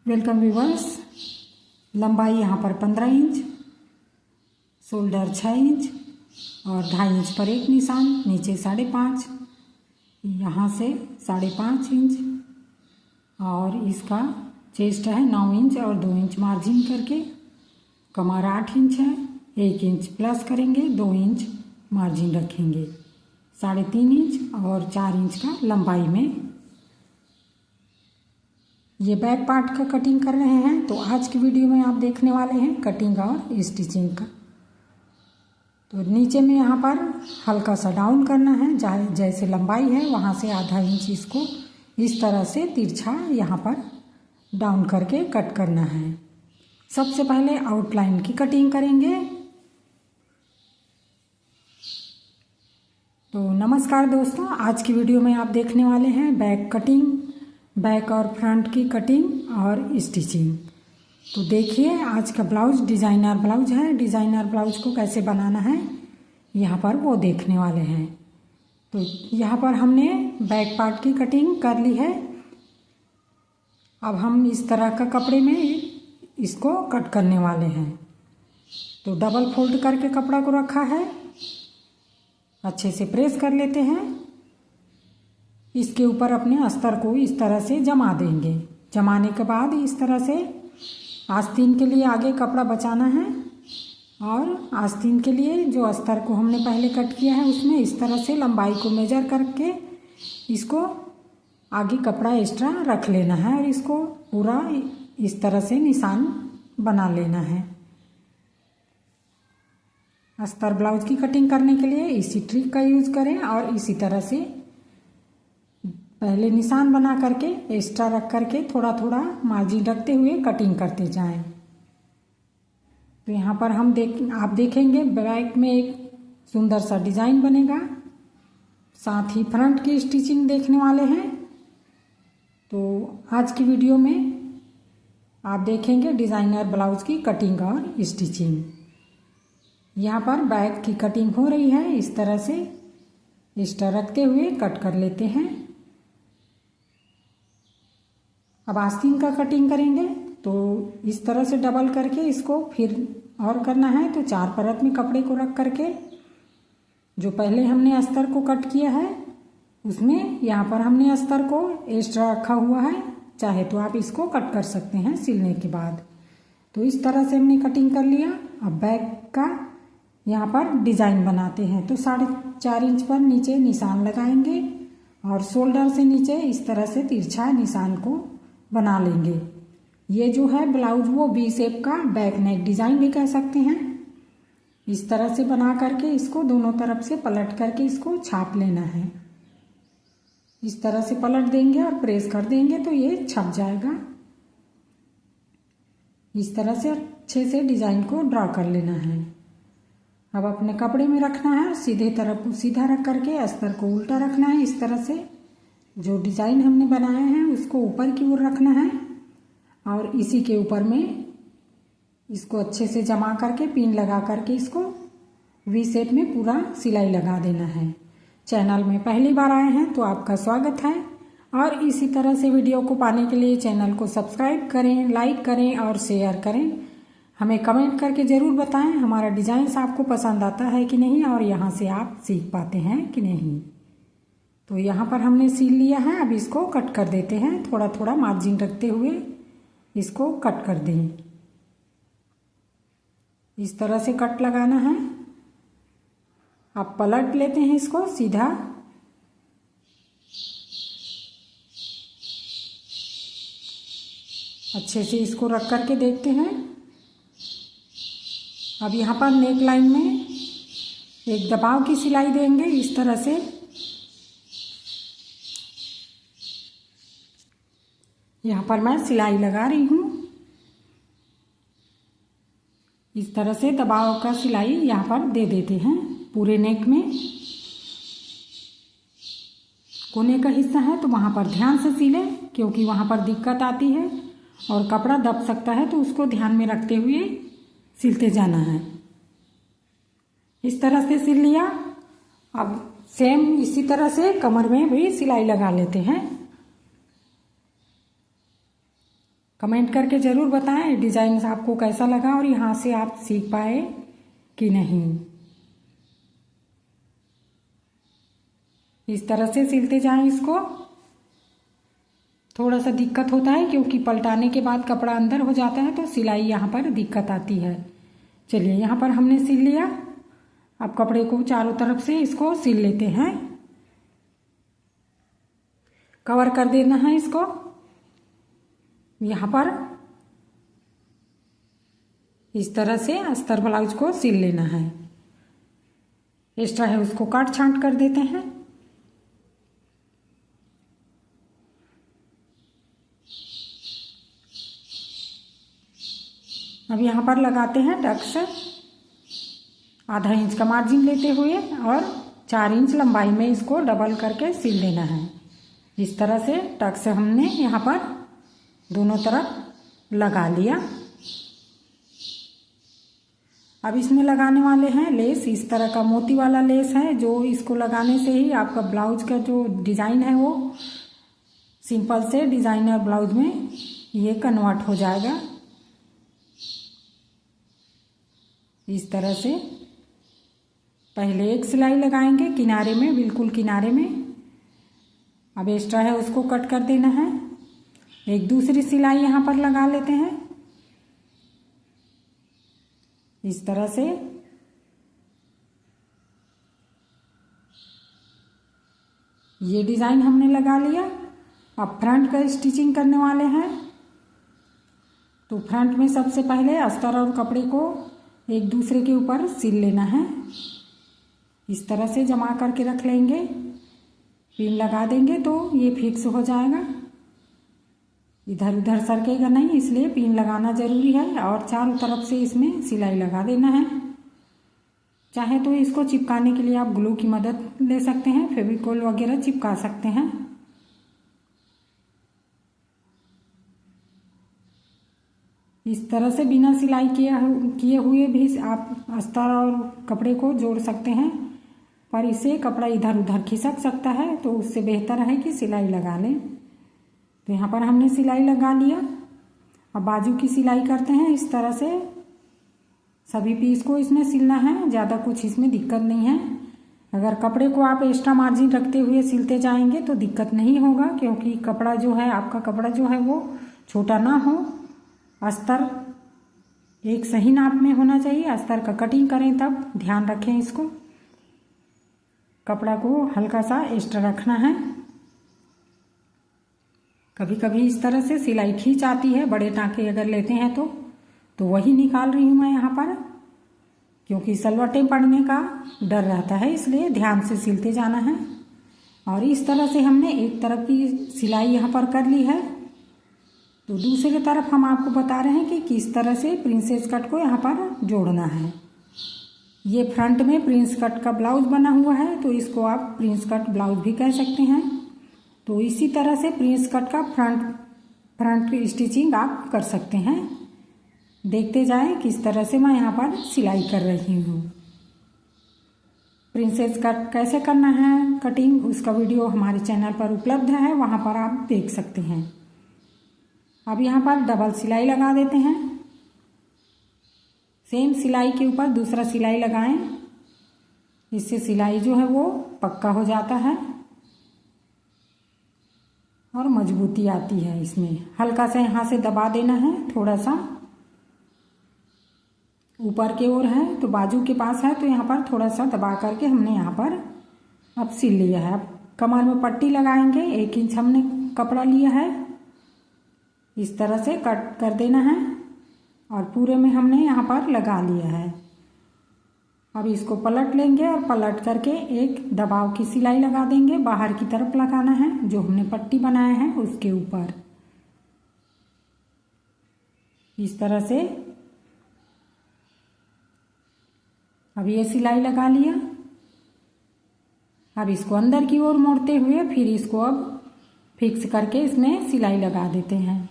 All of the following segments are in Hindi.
Welcome viewers. लंबाई यहाँ पर 15 इंच, शोल्डर 6 इंच और 2.5 इंच पर एक निशान, नीचे 5.5, यहाँ से 5.5 इंच और इसका चेस्ट है 9 इंच और 2 इंच मार्जिन करके। कमर 8 इंच है, 1 इंच प्लस करेंगे, 2 इंच मार्जिन रखेंगे, 3.5 इंच और 4 इंच का लंबाई में ये बैक पार्ट का कटिंग कर रहे हैं। तो आज की वीडियो में आप देखने वाले हैं कटिंग और स्टिचिंग का। तो नीचे में यहाँ पर हल्का सा डाउन करना है, जैसे लंबाई है वहाँ से आधा इंच इसको इस तरह से तिरछा यहाँ पर डाउन करके कट करना है। सबसे पहले आउटलाइन की कटिंग करेंगे। तो नमस्कार दोस्तों, आज की वीडियो में आप देखने वाले हैं बैक कटिंग, बैक और फ्रंट की कटिंग और स्टिचिंग। तो देखिए आज का ब्लाउज डिज़ाइनर ब्लाउज है। डिज़ाइनर ब्लाउज को कैसे बनाना है यहाँ पर वो देखने वाले हैं। तो यहाँ पर हमने बैक पार्ट की कटिंग कर ली है। अब हम इस तरह का कपड़े में इसको कट करने वाले हैं। तो डबल फोल्ड करके कपड़ा को रखा है, अच्छे से प्रेस कर लेते हैं। इसके ऊपर अपने अस्तर को इस तरह से जमा देंगे। जमाने के बाद इस तरह से आस्तीन के लिए आगे कपड़ा बचाना है और आस्तीन के लिए जो अस्तर को हमने पहले कट किया है उसमें इस तरह से लंबाई को मेजर करके इसको आगे कपड़ा एक्स्ट्रा रख लेना है और इसको पूरा इस तरह से निशान बना लेना है। अस्तर ब्लाउज की कटिंग करने के लिए इसी ट्रिक का यूज़ करें और इसी तरह से पहले निशान बना करके एक्स्ट्रा रख करके थोड़ा थोड़ा मार्जिन रखते हुए कटिंग करते जाएं। तो यहाँ पर आप देखेंगे बैक में एक सुंदर सा डिज़ाइन बनेगा। साथ ही फ्रंट की स्टिचिंग देखने वाले हैं। तो आज की वीडियो में आप देखेंगे डिज़ाइनर ब्लाउज की कटिंग और स्टिचिंग। यहाँ पर बैक की कटिंग हो रही है, इस तरह से एक्स्ट्रा रखते हुए कट कर लेते हैं। अब आस्तीन का कटिंग करेंगे। तो इस तरह से डबल करके इसको फिर और करना है। तो 4 परत में कपड़े को रख करके जो पहले हमने अस्तर को कट किया है उसमें यहाँ पर हमने अस्तर को एक्स्ट्रा रखा हुआ है। चाहे तो आप इसको कट कर सकते हैं सिलने के बाद। तो इस तरह से हमने कटिंग कर लिया। अब बैक का यहाँ पर डिज़ाइन बनाते हैं। तो 4.5 इंच पर नीचे निशान लगाएंगे और शोल्डर से नीचे इस तरह से तिरछा निशान को बना लेंगे। ये जो है ब्लाउज वो वी शेप का बैक नेक डिज़ाइन भी कह सकते हैं। इस तरह से बना करके इसको दोनों तरफ से पलट करके इसको छाप लेना है। इस तरह से पलट देंगे और प्रेस कर देंगे तो ये छप जाएगा। इस तरह से अच्छे से डिज़ाइन को ड्रा कर लेना है। अब अपने कपड़े में रखना है, सीधे तरफ को सीधा रख करके अस्तर को उल्टा रखना है। इस तरह से जो डिज़ाइन हमने बनाया है उसको ऊपर की ओर रखना है और इसी के ऊपर में इसको अच्छे से जमा करके पिन लगा करके इसको वी शेप में पूरा सिलाई लगा देना है। चैनल में पहली बार आए हैं तो आपका स्वागत है और इसी तरह से वीडियो को पाने के लिए चैनल को सब्सक्राइब करें, लाइक करें और शेयर करें। हमें कमेंट करके ज़रूर बताएं हमारा डिज़ाइंस आपको पसंद आता है कि नहीं और यहाँ से आप सीख पाते हैं कि नहीं। तो यहाँ पर हमने सील लिया है। अब इसको कट कर देते हैं। थोड़ा थोड़ा मार्जिन रखते हुए इसको कट कर दें। इस तरह से कट लगाना है। अब पलट लेते हैं इसको सीधा। अच्छे से इसको रख करके देखते हैं। अब यहाँ पर नेक लाइन में एक दबाव की सिलाई देंगे। इस तरह से यहाँ पर मैं सिलाई लगा रही हूँ। इस तरह से दबाव का सिलाई यहाँ पर दे देते हैं पूरे नेक में। कोने का हिस्सा है तो वहाँ पर ध्यान से सिलें क्योंकि वहाँ पर दिक्कत आती है और कपड़ा दब सकता है, तो उसको ध्यान में रखते हुए सिलते जाना है। इस तरह से सिल लिया। अब सेम इसी तरह से कमर में भी सिलाई लगा लेते हैं। कमेंट करके ज़रूर बताएं डिज़ाइन आपको कैसा लगा और यहाँ से आप सीख पाए कि नहीं। इस तरह से सिलते जाएं इसको। थोड़ा सा दिक्कत होता है क्योंकि पलटाने के बाद कपड़ा अंदर हो जाता है तो सिलाई यहाँ पर दिक्कत आती है। चलिए यहाँ पर हमने सिल लिया। अब कपड़े को चारों तरफ से इसको सिल लेते हैं। कवर कर देना है इसको। यहाँ पर इस तरह से अस्तर ब्लाउज को सिल लेना है। एक्स्ट्रा है उसको काट छांट कर देते हैं। अब यहाँ पर लगाते हैं टक्स। आधा इंच का मार्जिन लेते हुए और 4 इंच लंबाई में इसको डबल करके सिल देना है। इस तरह से टक्स हमने यहाँ पर दोनों तरफ लगा लिया। अब इसमें लगाने वाले हैं लेस। इस तरह का मोती वाला लेस है जो इसको लगाने से ही आपका ब्लाउज का जो डिज़ाइन है वो सिंपल से डिज़ाइनर ब्लाउज में ये कन्वर्ट हो जाएगा। इस तरह से पहले एक सिलाई लगाएंगे किनारे में, बिल्कुल किनारे में। अब एक्स्ट्रा है उसको कट कर देना है। एक दूसरी सिलाई यहाँ पर लगा लेते हैं। इस तरह से ये डिज़ाइन हमने लगा लिया। अब फ्रंट का स्टिचिंग करने वाले हैं। तो फ्रंट में सबसे पहले अस्तर और कपड़े को एक दूसरे के ऊपर सिल लेना है। इस तरह से जमा करके रख लेंगे। पिन लगा देंगे तो ये फिक्स हो जाएगा, इधर उधर सरकेगा नहीं, इसलिए पिन लगाना ज़रूरी है। और चारों तरफ से इसमें सिलाई लगा देना है। चाहे तो इसको चिपकाने के लिए आप ग्लू की मदद ले सकते हैं, फेविकोल वगैरह चिपका सकते हैं। इस तरह से बिना सिलाई किए हुए भी आप अस्तर और कपड़े को जोड़ सकते हैं, पर इससे कपड़ा इधर उधर खिसक सकता है, तो उससे बेहतर है कि सिलाई लगा लें। तो यहाँ पर हमने सिलाई लगा लिया। अब बाजू की सिलाई करते हैं। इस तरह से सभी पीस को इसमें सिलना है, ज़्यादा कुछ इसमें दिक्कत नहीं है। अगर कपड़े को आप एक्स्ट्रा मार्जिन रखते हुए सिलते जाएंगे तो दिक्कत नहीं होगा, क्योंकि कपड़ा जो है आपका कपड़ा जो है वो छोटा ना हो। अस्तर एक सही नाप में होना चाहिए। अस्तर का कटिंग करें तब ध्यान रखें इसको। कपड़ा को हल्का सा एक्स्ट्रा रखना है। कभी कभी इस तरह से सिलाई खींच आती है, बड़े टाँके अगर लेते हैं तो वही निकाल रही हूँ मैं यहाँ पर, क्योंकि सलवटें पड़ने का डर रहता है, इसलिए ध्यान से सिलते जाना है। और इस तरह से हमने एक तरफ की सिलाई यहाँ पर कर ली है। तो दूसरी तरफ हम आपको बता रहे हैं कि किस तरह से प्रिंसेस कट को यहाँ पर जोड़ना है। ये फ्रंट में प्रिंस कट का ब्लाउज बना हुआ है, तो इसको आप प्रिंस कट ब्लाउज भी कह सकते हैं। तो इसी तरह से प्रिंस कट का फ्रंट की स्टिचिंग आप कर सकते हैं। देखते जाएं किस तरह से मैं यहाँ पर सिलाई कर रही हूँ। प्रिंसेस कट कैसे करना है कटिंग, उसका वीडियो हमारे चैनल पर उपलब्ध है, वहाँ पर आप देख सकते हैं। अब यहाँ पर डबल सिलाई लगा देते हैं। सेम सिलाई के ऊपर दूसरा सिलाई लगाएं, इससे सिलाई जो है वो पक्का हो जाता है और मजबूती आती है इसमें। हल्का सा यहाँ से दबा देना है, थोड़ा सा ऊपर की ओर है तो बाजू के पास है, तो यहाँ पर थोड़ा सा दबा करके हमने यहाँ पर अब सिल लिया है। अब कमर में पट्टी लगाएंगे। 1 इंच हमने कपड़ा लिया है, इस तरह से कट कर देना है और पूरे में हमने यहाँ पर लगा लिया है। अब इसको पलट लेंगे और पलट करके एक दबाव की सिलाई लगा देंगे। बाहर की तरफ लगाना है, जो हमने पट्टी बनाया है उसके ऊपर। इस तरह से अब ये सिलाई लगा लिया। अब इसको अंदर की ओर मोड़ते हुए फिर इसको अब फिक्स करके इसमें सिलाई लगा देते हैं।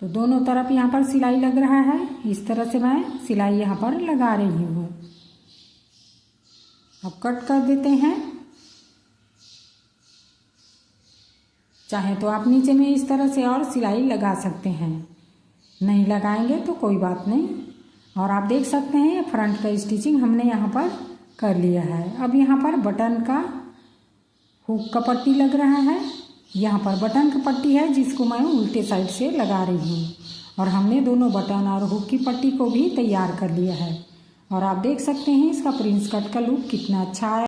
तो दोनों तरफ यहाँ पर सिलाई लग रहा है। इस तरह से मैं सिलाई यहाँ पर लगा रही हूँ। अब कट कर देते हैं। चाहे तो आप नीचे में इस तरह से और सिलाई लगा सकते हैं, नहीं लगाएंगे तो कोई बात नहीं। और आप देख सकते हैं फ्रंट का स्टिचिंग हमने यहाँ पर कर लिया है। अब यहाँ पर बटन का हुक का पट्टी लग रहा है, यहाँ पर बटन का पट्टी है जिसको मैं उल्टे साइड से लगा रही हूँ। और हमने दोनों बटन और हुक की पट्टी को भी तैयार कर लिया है। और आप देख सकते हैं इसका प्रिंस कट का लुक कितना अच्छा है।